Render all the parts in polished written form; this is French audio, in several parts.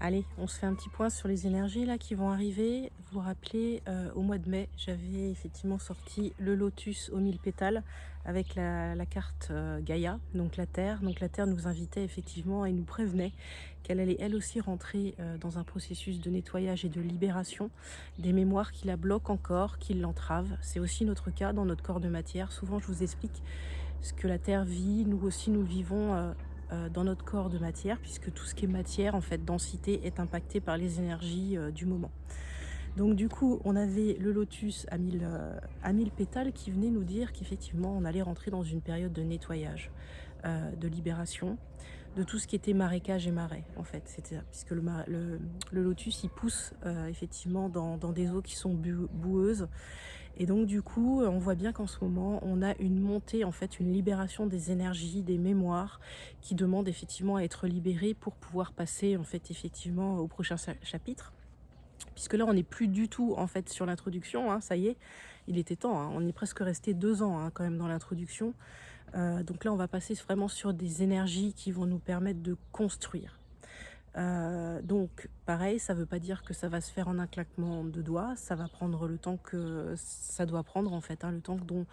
Allez, on se fait un petit point sur les énergies là qui vont arriver. Vous vous rappelez, au mois de mai, j'avais effectivement sorti le lotus aux 1000 pétales avec la carte Gaïa, donc la Terre. Donc la Terre nous invitait effectivement et nous prévenait qu'elle allait elle aussi rentrer dans un processus de nettoyage et de libération des mémoires qui la bloquent encore, qui l'entravent. C'est aussi notre cas dans notre corps de matière. Souvent, je vous explique ce que la Terre vit, nous aussi nous le vivons dans notre corps de matière, puisque tout ce qui est matière, en fait, densité, est impacté par les énergies du moment. Donc du coup, on avait le lotus à 1000 pétales qui venait nous dire qu'effectivement, on allait rentrer dans une période de nettoyage, de libération, de tout ce qui était marécage et marais, en fait. C'était ça, puisque le lotus, il pousse effectivement dans des eaux qui sont boueuses. Et donc du coup, on voit bien qu'en ce moment, on a une montée, en fait, une libération des énergies, des mémoires, qui demandent effectivement à être libérées pour pouvoir passer, en fait, effectivement, au prochain chapitre. Puisque là, on n'est plus du tout, en fait, sur l'introduction, hein, ça y est, il était temps, hein, on est presque resté 2 ans, hein, quand même, dans l'introduction. Donc là, on va passer vraiment sur des énergies qui vont nous permettre de construire. Donc pareil, ça ne veut pas dire que ça va se faire en un claquement de doigts, ça va prendre le temps que ça doit prendre en fait, hein, le temps dont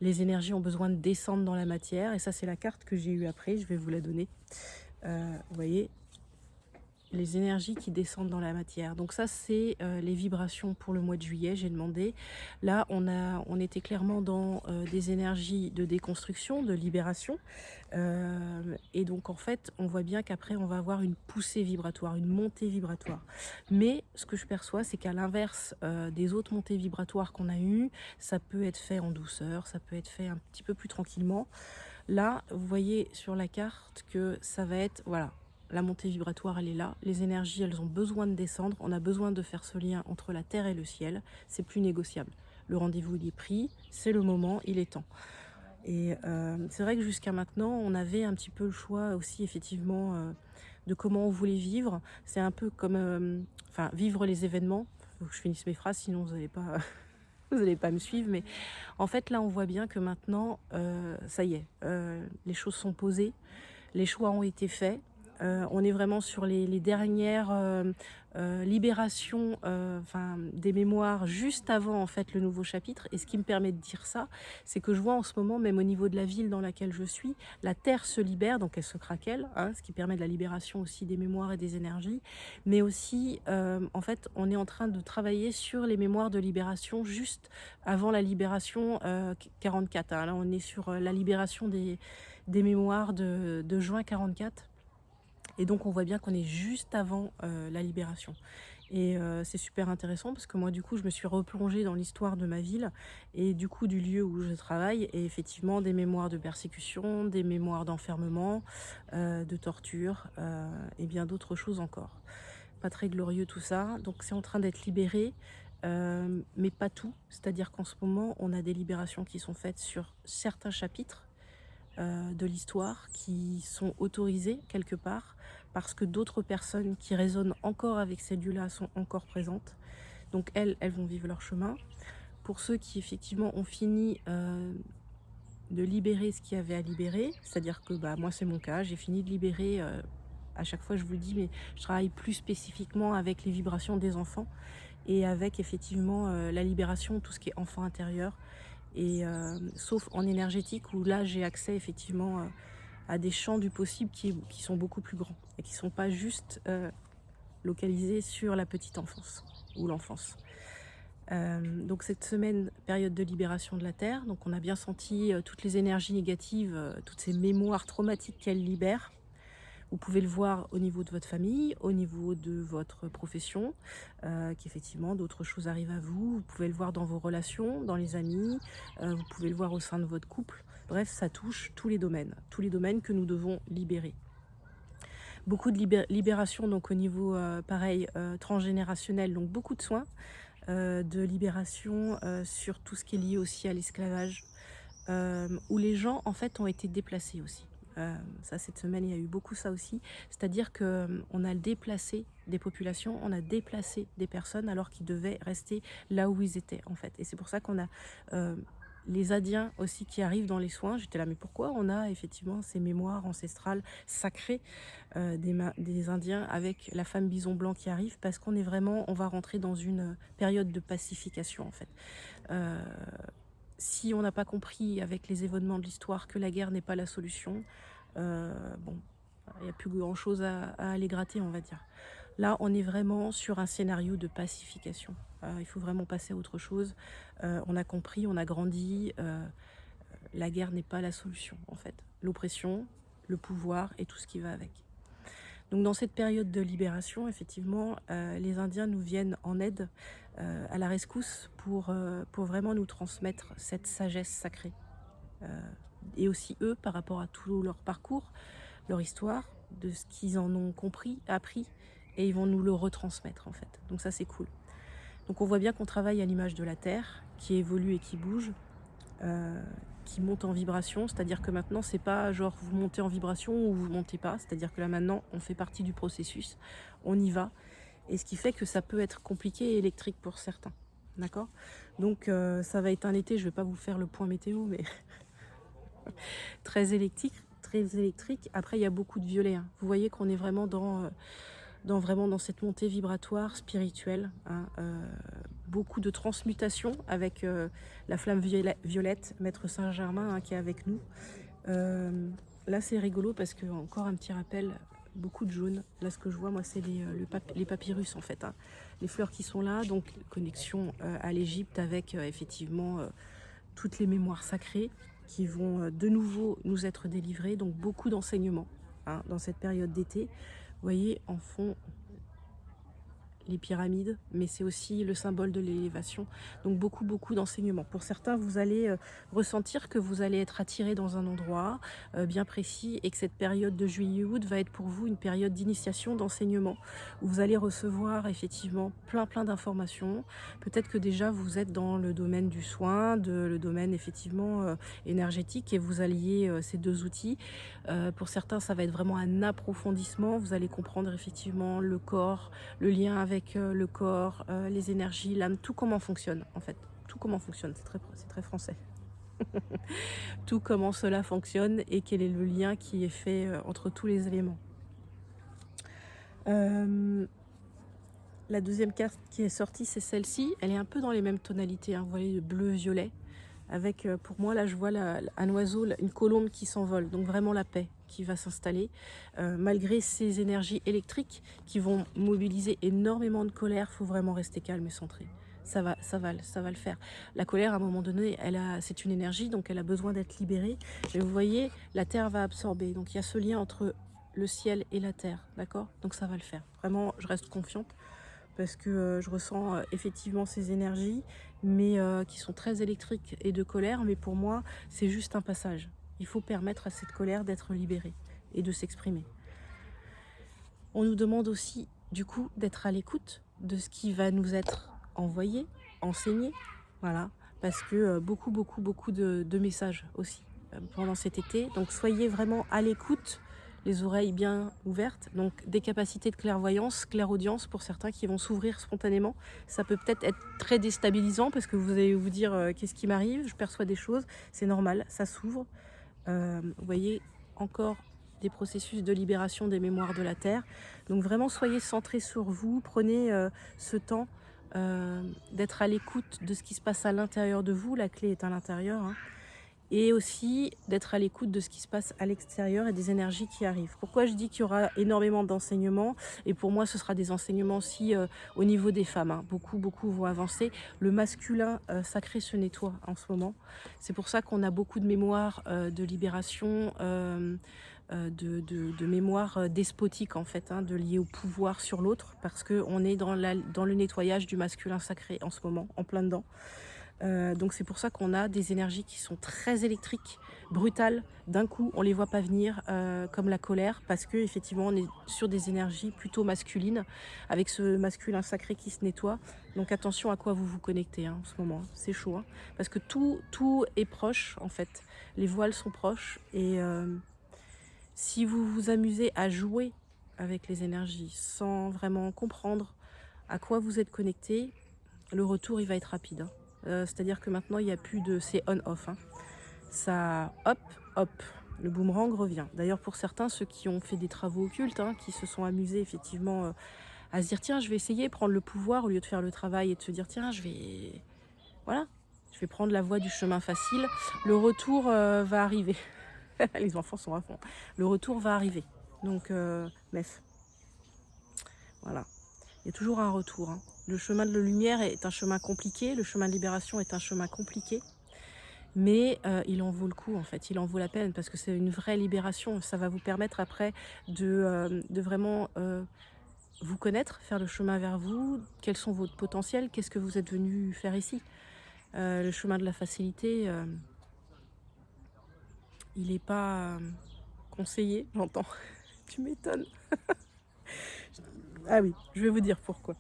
les énergies ont besoin de descendre dans la matière. Et ça, c'est la carte que j'ai eue après, je vais vous la donner. Vous voyez, les énergies qui descendent dans la matière. Donc ça, c'est les vibrations pour le mois de juillet, j'ai demandé. Là, on était clairement dans des énergies de déconstruction, de libération. Et donc, en fait, on voit bien qu'après, on va avoir une poussée vibratoire, une montée vibratoire. Mais ce que je perçois, c'est qu'à l'inverse des autres montées vibratoires qu'on a eues, ça peut être fait en douceur, ça peut être fait un petit peu plus tranquillement. Là, vous voyez sur la carte que ça va être, voilà, la montée vibratoire, elle est là. Les énergies, elles ont besoin de descendre. On a besoin de faire ce lien entre la terre et le ciel. C'est plus négociable. Le rendez-vous, il est pris. C'est le moment, il est temps. Et c'est vrai que jusqu'à maintenant, on avait un petit peu le choix aussi, effectivement, de comment on voulait vivre. C'est un peu comme, enfin, vivre les événements. Faut que je finisse mes phrases, sinon vous n'allez pas, vous allez pas me suivre. Mais en fait, là, on voit bien que maintenant, ça y est, les choses sont posées, les choix ont été faits. On est vraiment sur les dernières libérations enfin, des mémoires juste avant en fait le nouveau chapitre. Et ce qui me permet de dire ça, c'est que je vois en ce moment, même au niveau de la ville dans laquelle je suis, la terre se libère, donc elle se craquelle, hein, ce qui permet de la libération aussi des mémoires et des énergies. Mais aussi, en fait, on est en train de travailler sur les mémoires de libération juste avant la libération 44. Hein. Là, on est sur la libération des mémoires de juin 44. Et donc on voit bien qu'on est juste avant la libération. Et c'est super intéressant parce que moi du coup je me suis replongée dans l'histoire de ma ville et du coup du lieu où je travaille, et effectivement des mémoires de persécution, des mémoires d'enfermement, de torture et bien d'autres choses encore. Pas très glorieux tout ça, donc c'est en train d'être libéré. Mais pas tout, c'est-à-dire qu'en ce moment on a des libérations qui sont faites sur certains chapitres de l'histoire qui sont autorisées quelque part parce que d'autres personnes qui résonnent encore avec ces lieux-là sont encore présentes. Donc elles vont vivre leur chemin. Pour ceux qui effectivement ont fini de libérer ce qu'il y avait à libérer, c'est-à-dire que bah, moi c'est mon cas, j'ai fini de libérer, à chaque fois je vous le dis, mais je travaille plus spécifiquement avec les vibrations des enfants et avec effectivement la libération, tout ce qui est enfant intérieur, et sauf en énergétique où là j'ai accès effectivement à des champs du possible qui sont beaucoup plus grands et qui ne sont pas juste localisés sur la petite enfance ou l'enfance. Donc cette semaine, période de libération de la Terre, donc on a bien senti toutes les énergies négatives, toutes ces mémoires traumatiques qu'elle libère. Vous pouvez le voir au niveau de votre famille, au niveau de votre profession, qu'effectivement d'autres choses arrivent à vous. Vous pouvez le voir dans vos relations, dans les amis, vous pouvez le voir au sein de votre couple. Bref, ça touche tous les domaines que nous devons libérer. Beaucoup de libération donc au niveau pareil transgénérationnel, donc beaucoup de soins, de libération sur tout ce qui est lié aussi à l'esclavage, où les gens en fait ont été déplacés aussi. Ça, cette semaine, il y a eu beaucoup ça aussi. C'est-à-dire qu'on a déplacé des populations, on a déplacé des personnes alors qu'ils devaient rester là où ils étaient en fait. Et c'est pour ça qu'on a les Indiens aussi qui arrivent dans les soins. J'étais là, mais pourquoi on a effectivement ces mémoires ancestrales sacrées des Indiens avec la femme bison blanc qui arrive? Parce qu'on est vraiment, on va rentrer dans une période de pacification en fait. Euh, Si on n'a pas compris avec les événements de l'histoire que la guerre n'est pas la solution, bon, il n'y a plus grand-chose à aller gratter, on va dire. Là, on est vraiment sur un scénario de pacification. Il faut vraiment passer à autre chose. On a compris, on a grandi. La guerre n'est pas la solution, en fait. L'oppression, le pouvoir et tout ce qui va avec. Donc dans cette période de libération, effectivement, les Indiens nous viennent en aide, à la rescousse, pour vraiment nous transmettre cette sagesse sacrée. Et aussi eux, par rapport à tout leur parcours, leur histoire, de ce qu'ils en ont compris, appris, et ils vont nous le retransmettre en fait. Donc ça c'est cool. Donc on voit bien qu'on travaille à l'image de la Terre, qui évolue et qui bouge, euh, qui monte en vibration, c'est-à-dire que maintenant c'est pas genre vous montez en vibration ou vous montez pas, c'est-à-dire que là maintenant on fait partie du processus, on y va, et ce qui fait que ça peut être compliqué et électrique pour certains, d'accord. Donc ça va être un été, je vais pas vous faire le point météo, mais très électrique, très électrique. Après il y a beaucoup de violet, hein. Vous voyez qu'on est vraiment dans cette montée vibratoire spirituelle, hein, beaucoup de transmutation avec la flamme violette, Maître Saint-Germain, hein, qui est avec nous. Là c'est rigolo parce que, encore un petit rappel, beaucoup de jaune. Là ce que je vois moi c'est les papyrus en fait, hein. Les fleurs qui sont là, donc connexion à l'Égypte avec effectivement toutes les mémoires sacrées qui vont de nouveau nous être délivrées, donc beaucoup d'enseignements, hein, dans cette période d'été. Vous voyez en fond les pyramides, mais c'est aussi le symbole de l'élévation. Donc beaucoup d'enseignements. Pour certains, vous allez ressentir que vous allez être attiré dans un endroit bien précis, et que cette période de juillet-août va être pour vous une période d'initiation, d'enseignement, où vous allez recevoir effectivement plein d'informations. Peut-être que déjà vous êtes dans le domaine du soin, le domaine effectivement énergétique, et vous alliez ces deux outils. Pour certains, ça va être vraiment un approfondissement. Vous allez comprendre effectivement le corps, le lien avec le corps, les énergies, l'âme, tout comment fonctionne en fait. Tout comment fonctionne, c'est très français. Tout comment cela fonctionne et quel est le lien qui est fait entre tous les éléments. La deuxième carte qui est sortie, c'est celle-ci. Elle est un peu dans les mêmes tonalités, hein. Vous voyez, le bleu-violet. Avec, pour moi, là, je vois un oiseau, une colombe qui s'envole. Donc vraiment la paix qui va s'installer. Malgré ces énergies électriques qui vont mobiliser énormément de colère, il faut vraiment rester calme et centré. Ça va le faire. La colère, à un moment donné, c'est une énergie, donc elle a besoin d'être libérée. Et vous voyez, la terre va absorber. Donc il y a ce lien entre le ciel et la terre, d'accord? Donc ça va le faire. Vraiment, je reste confiante parce que je ressens effectivement ces énergies, mais qui sont très électriques et de colère. Mais pour moi, c'est juste un passage. Il faut permettre à cette colère d'être libérée et de s'exprimer. On nous demande aussi, du coup, d'être à l'écoute de ce qui va nous être envoyé, enseigné, voilà, parce que beaucoup de messages aussi pendant cet été. Donc soyez vraiment à l'écoute, les oreilles bien ouvertes, donc des capacités de clairvoyance, clairaudience pour certains qui vont s'ouvrir spontanément. Ça peut peut-être être très déstabilisant parce que vous allez vous dire qu'est-ce qui m'arrive, je perçois des choses, c'est normal, ça s'ouvre. Vous voyez encore des processus de libération des mémoires de la Terre. Donc vraiment soyez centrés sur vous, prenez ce temps d'être à l'écoute de ce qui se passe à l'intérieur de vous, la clé est à l'intérieur, hein, et aussi d'être à l'écoute de ce qui se passe à l'extérieur et des énergies qui arrivent. Pourquoi je dis qu'il y aura énormément d'enseignements? Et pour moi, ce sera des enseignements aussi au niveau des femmes, hein. Beaucoup vont avancer. Le masculin sacré se nettoie en ce moment. C'est pour ça qu'on a beaucoup de mémoires de libération, de mémoire despotique en fait, hein, de lier au pouvoir sur l'autre, parce qu'on est dans le nettoyage du masculin sacré en ce moment, en plein dedans. Donc c'est pour ça qu'on a des énergies qui sont très électriques, brutales. D'un coup, on les voit pas venir, comme la colère, parce que effectivement, on est sur des énergies plutôt masculines, avec ce masculin sacré qui se nettoie. Donc attention à quoi vous vous connectez, hein, en ce moment. C'est chaud, hein, parce que tout est proche en fait. Les voiles sont proches, et si vous vous amusez à jouer avec les énergies sans vraiment comprendre à quoi vous êtes connecté, le retour il va être rapide, hein. c'est-à-dire que maintenant il n'y a plus de... c'est on-off, hein. Ça, hop, hop, le boomerang revient. D'ailleurs, pour certains, ceux qui ont fait des travaux occultes, hein, qui se sont amusés effectivement à se dire tiens, je vais essayer de prendre le pouvoir au lieu de faire le travail et de se dire tiens, je vais... voilà, je vais prendre la voie du chemin facile. Le retour va arriver. Les enfants sont à fond. Le retour va arriver. Donc, bref, voilà. Il y a toujours un retour, hein. Le chemin de la lumière est un chemin compliqué, le chemin de libération est un chemin compliqué. Mais il en vaut le coup en fait, il en vaut la peine parce que c'est une vraie libération. Ça va vous permettre après de vraiment vous connaître, faire le chemin vers vous, quels sont vos potentiels, qu'est-ce que vous êtes venu faire ici. Le chemin de la facilité, il n'est pas conseillé, j'entends. Tu m'étonnes. Ah oui, je vais vous dire pourquoi.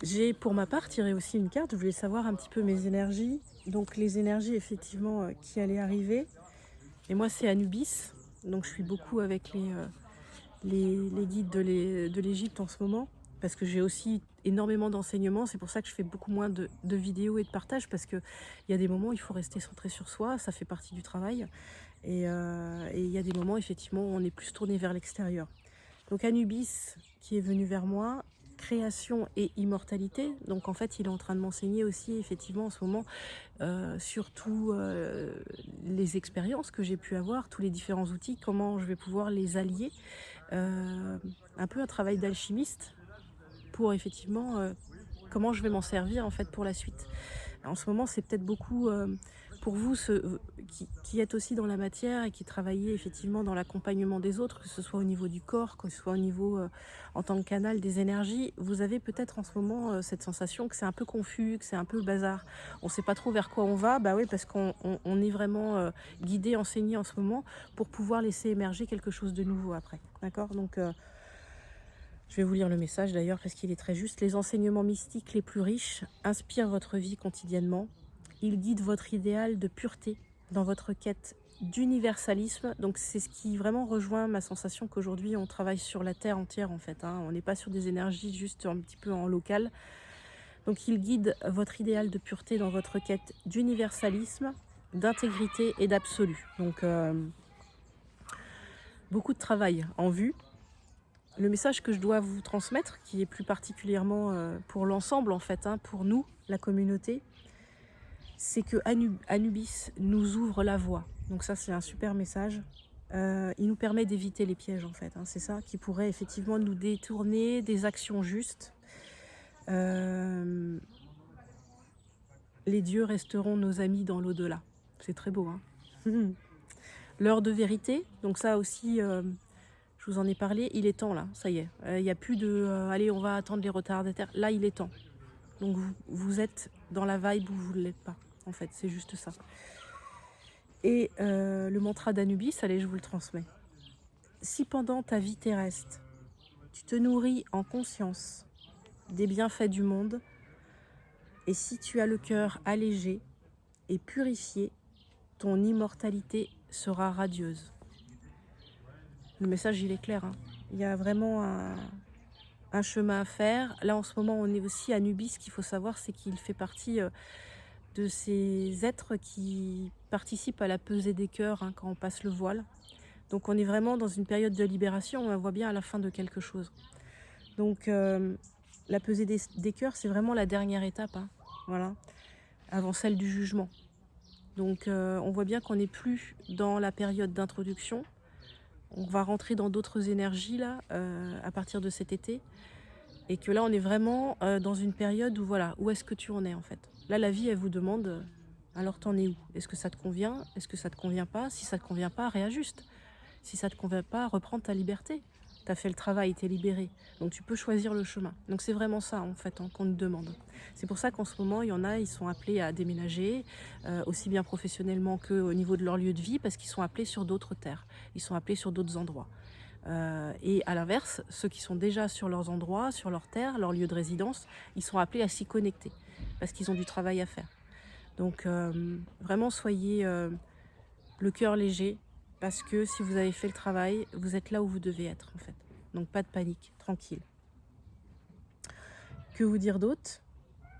J'ai pour ma part tiré aussi une carte, je voulais savoir un petit peu mes énergies. Donc les énergies effectivement qui allaient arriver. Et moi c'est Anubis, donc je suis beaucoup avec les guides de l'Égypte en ce moment. Parce que j'ai aussi énormément d'enseignements, c'est pour ça que je fais beaucoup moins de vidéos et de partages. Parce qu'il y a des moments où il faut rester centré sur soi, ça fait partie du travail. Et il y a des moments effectivement où on est plus tourné vers l'extérieur. Donc Anubis qui est venu vers moi, création et immortalité. Donc en fait il est en train de m'enseigner aussi effectivement en ce moment surtout les expériences que j'ai pu avoir, tous les différents outils, comment je vais pouvoir les allier. Un peu un travail d'alchimiste pour effectivement comment je vais m'en servir en fait pour la suite. En ce moment c'est peut-être beaucoup pour vous qui êtes aussi dans la matière et qui travaillez effectivement dans l'accompagnement des autres, que ce soit au niveau du corps, que ce soit au niveau en tant que canal des énergies, vous avez peut-être en ce moment cette sensation que c'est un peu confus, que c'est un peu le bazar. On ne sait pas trop vers quoi on va, bah oui, parce qu'on est vraiment guidé, enseigné en ce moment pour pouvoir laisser émerger quelque chose de nouveau après. D'accord ? Donc je vais vous lire le message d'ailleurs parce qu'il est très juste. Les enseignements mystiques les plus riches inspirent votre vie quotidiennement. Ils guident votre idéal de pureté dans votre quête d'universalisme. Donc c'est ce qui vraiment rejoint ma sensation qu'aujourd'hui on travaille sur la terre entière en fait, hein. On n'est pas sur des énergies juste un petit peu en local. Donc ils guident votre idéal de pureté dans votre quête d'universalisme, d'intégrité et d'absolu. Donc beaucoup de travail en vue. Le message que je dois vous transmettre, qui est plus particulièrement pour l'ensemble en fait, hein, pour nous, la communauté, c'est que Anubis nous ouvre la voie. Donc ça c'est un super message. Il nous permet d'éviter les pièges en fait, hein, c'est ça qui pourrait effectivement nous détourner des actions justes. Les dieux resteront nos amis dans l'au-delà. C'est très beau, hein. L'heure de vérité, donc ça aussi... je vous en ai parlé, il est temps là, ça y est. Il n'y a plus de allez, on va attendre les retardataires. Là, il est temps. Donc vous êtes dans la vibe où vous ne l'êtes pas. En fait, c'est juste ça. Et le mantra d'Anubis, allez, je vous le transmets. Si pendant ta vie terrestre, tu te nourris en conscience des bienfaits du monde, et si tu as le cœur allégé et purifié, ton immortalité sera radieuse. Le message, il est clair, hein. Il y a vraiment un chemin à faire. Là, en ce moment, on est aussi à Anubis. Ce qu'il faut savoir, c'est qu'il fait partie de ces êtres qui participent à la pesée des cœurs, hein, quand on passe le voile. Donc, on est vraiment dans une période de libération. On la voit bien à la fin de quelque chose. Donc, la pesée des cœurs, c'est vraiment la dernière étape, hein, voilà, avant celle du jugement. Donc, on voit bien qu'on n'est plus dans la période d'introduction. On va rentrer dans d'autres énergies là à partir de cet été, et que là on est vraiment dans une période où voilà, où est-ce que tu en es en fait. Là la vie elle vous demande alors t'en es où, est-ce que ça te convient, est-ce que ça te convient pas, si ça te convient pas réajuste, si ça te convient pas reprends ta liberté, t'as fait le travail, t'es libéré, donc tu peux choisir le chemin. Donc c'est vraiment ça en fait, hein, qu'on nous demande. C'est pour ça qu'en ce moment il y en a, ils sont appelés à déménager aussi bien professionnellement qu'au niveau de leur lieu de vie, parce qu'ils sont appelés sur d'autres terres, ils sont appelés sur d'autres endroits. Et à l'inverse, ceux qui sont déjà sur leurs endroits, sur leur terre, leur lieu de résidence, ils sont appelés à s'y connecter parce qu'ils ont du travail à faire. Donc vraiment soyez le cœur léger, parce que si vous avez fait le travail, vous êtes là où vous devez être en fait. Donc pas de panique, tranquille. Que vous dire d'autre ?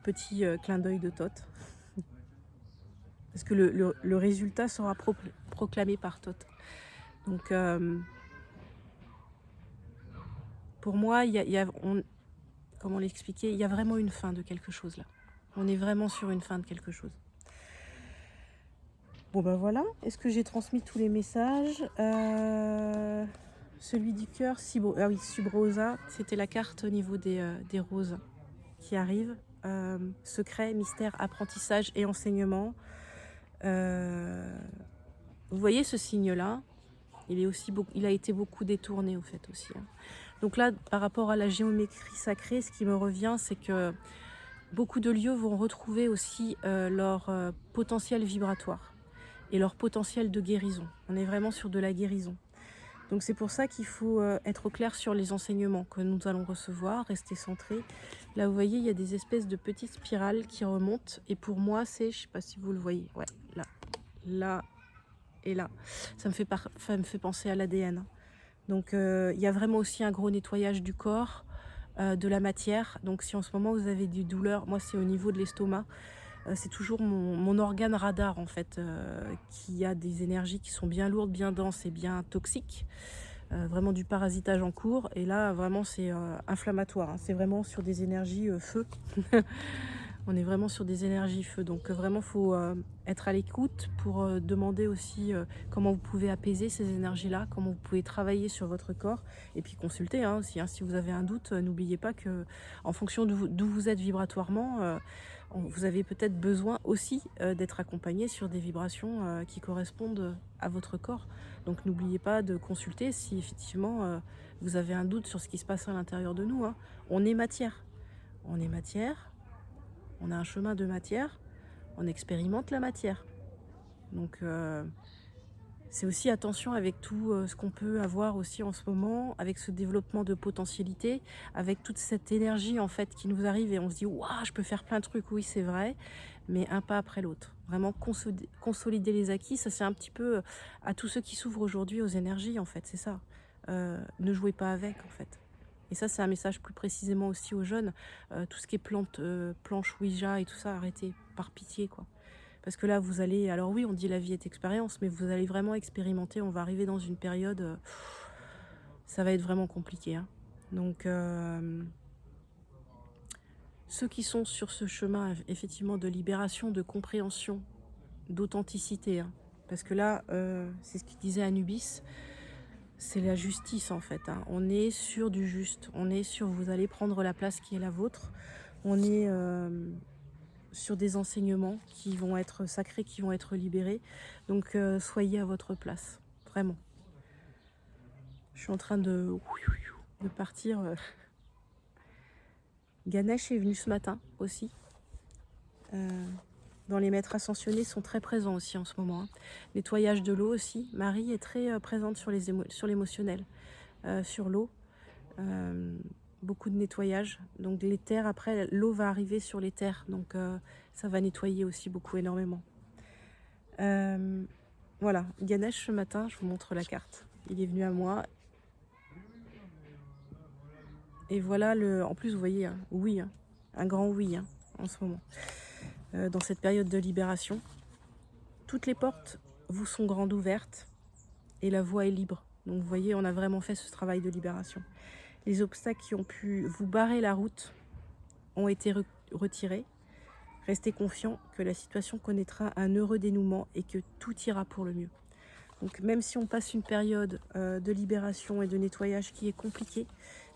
petit clin d'œil de Thoth. Parce que le résultat sera proclamé par Thoth. Donc, pour moi, comment l'expliquer, il y a vraiment une fin de quelque chose là. On est vraiment sur une fin de quelque chose. Bon ben voilà, est-ce que j'ai transmis tous les messages? Celui du cœur, ah oui, Subrosa, c'était la carte au niveau des roses qui arrivent. Secret, mystère, apprentissage et enseignement. Vous voyez ce signe-là, il a été beaucoup détourné au fait aussi. Hein. Donc là, par rapport à la géométrie sacrée, ce qui me revient, c'est que beaucoup de lieux vont retrouver aussi leur potentiel vibratoire et leur potentiel de guérison. On est vraiment sur de la guérison. Donc c'est pour ça qu'il faut être au clair sur les enseignements que nous allons recevoir, rester centré. Là, vous voyez, il y a des espèces de petites spirales qui remontent. Et pour moi, c'est, je ne sais pas si vous le voyez, ouais, là, là et là. Ça me fait penser à l'ADN. Donc il y a vraiment aussi un gros nettoyage du corps, de la matière. Donc si en ce moment vous avez des douleurs, moi c'est au niveau de l'estomac. C'est toujours mon organe radar en fait, qui a des énergies qui sont bien lourdes, bien denses et bien toxiques. Vraiment du parasitage en cours. Et là vraiment c'est inflammatoire, hein. C'est vraiment sur des énergies feu. On est vraiment sur des énergies feu. Donc vraiment il faut être à l'écoute pour demander aussi comment vous pouvez apaiser ces énergies-là, comment vous pouvez travailler sur votre corps. Et puis consulter hein, aussi, hein, si vous avez un doute, n'oubliez pas que en fonction d'où vous êtes vibratoirement, vous avez peut-être besoin aussi d'être accompagné sur des vibrations qui correspondent à votre corps. Donc n'oubliez pas de consulter si effectivement vous avez un doute sur ce qui se passe à l'intérieur de nous. Hein. On est matière. On est matière. On a un chemin de matière. On expérimente la matière. Donc c'est aussi attention avec tout ce qu'on peut avoir aussi en ce moment, avec ce développement de potentialité, avec toute cette énergie en fait qui nous arrive et on se dit waouh, je peux faire plein de trucs, oui c'est vrai, mais un pas après l'autre. Vraiment consolider les acquis, ça c'est un petit peu à tous ceux qui s'ouvrent aujourd'hui aux énergies en fait, c'est ça. Ne jouez pas avec en fait. Et ça c'est un message plus précisément aussi aux jeunes, tout ce qui est planche Ouija et tout ça, arrêtez, par pitié quoi. Parce que là, vous allez... Alors oui, on dit la vie est expérience, mais vous allez vraiment expérimenter. On va arriver dans une période... ça va être vraiment compliqué. Hein. Donc, ceux qui sont sur ce chemin, effectivement, de libération, de compréhension, d'authenticité, hein, parce que là, c'est ce qu'il disait Anubis, c'est la justice, en fait. Hein. On est sur du juste. On est sur... Vous allez prendre la place qui est la vôtre. On est... sur des enseignements qui vont être sacrés, qui vont être libérés. Donc soyez à votre place, vraiment. Je suis en train de partir. Ganesh est venu ce matin aussi. Dans les maîtres ascensionnés sont très présents aussi en ce moment. Hein. Nettoyage de l'eau aussi. Marie est très présente sur l'émotionnel, sur l'eau. Beaucoup de nettoyage. Donc les terres, après, l'eau va arriver sur les terres. Donc ça va nettoyer aussi beaucoup, énormément. Voilà, Ganesh, ce matin, je vous montre la carte. Il est venu à moi. Et voilà, en plus, vous voyez, hein, oui, hein, un grand oui hein, en ce moment. Dans cette période de libération, toutes les portes vous sont grandes ouvertes et la voie est libre. Donc vous voyez, on a vraiment fait ce travail de libération. Les obstacles qui ont pu vous barrer la route ont été retirés. Restez confiants que la situation connaîtra un heureux dénouement et que tout ira pour le mieux. Donc même si on passe une période de libération et de nettoyage qui est compliquée,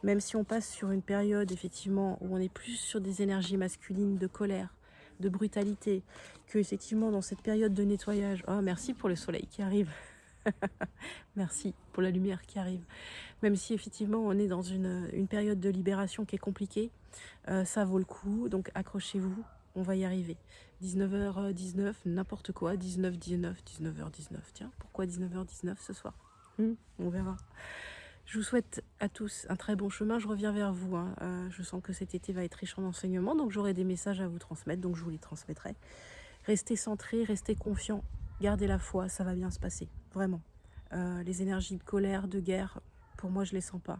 même si on passe sur une période effectivement où on est plus sur des énergies masculines de colère, de brutalité, que effectivement dans cette période de nettoyage, oh merci pour le soleil qui arrive, merci pour la lumière qui arrive, même si effectivement on est dans une période de libération qui est compliquée, ça vaut le coup, donc accrochez-vous, on va y arriver. 19h19, n'importe quoi, 19h19, 19h19, tiens, pourquoi 19h19 ce soir on verra. Je vous souhaite à tous un très bon chemin, je reviens vers vous, hein. Je sens que cet été va être riche en enseignements, donc j'aurai des messages à vous transmettre, donc je vous les transmettrai. Restez centrés, restez confiants, gardez la foi, ça va bien se passer, vraiment. Les énergies de colère, de guerre, pour moi je les sens pas.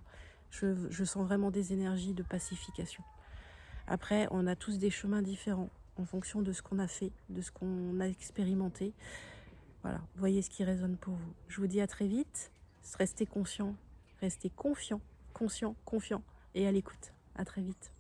Je sens vraiment des énergies de pacification. Après, on a tous des chemins différents en fonction de ce qu'on a fait, de ce qu'on a expérimenté. Voilà, voyez ce qui résonne pour vous. Je vous dis à très vite. Restez conscient, restez confiant, conscient, confiant et à l'écoute. À très vite.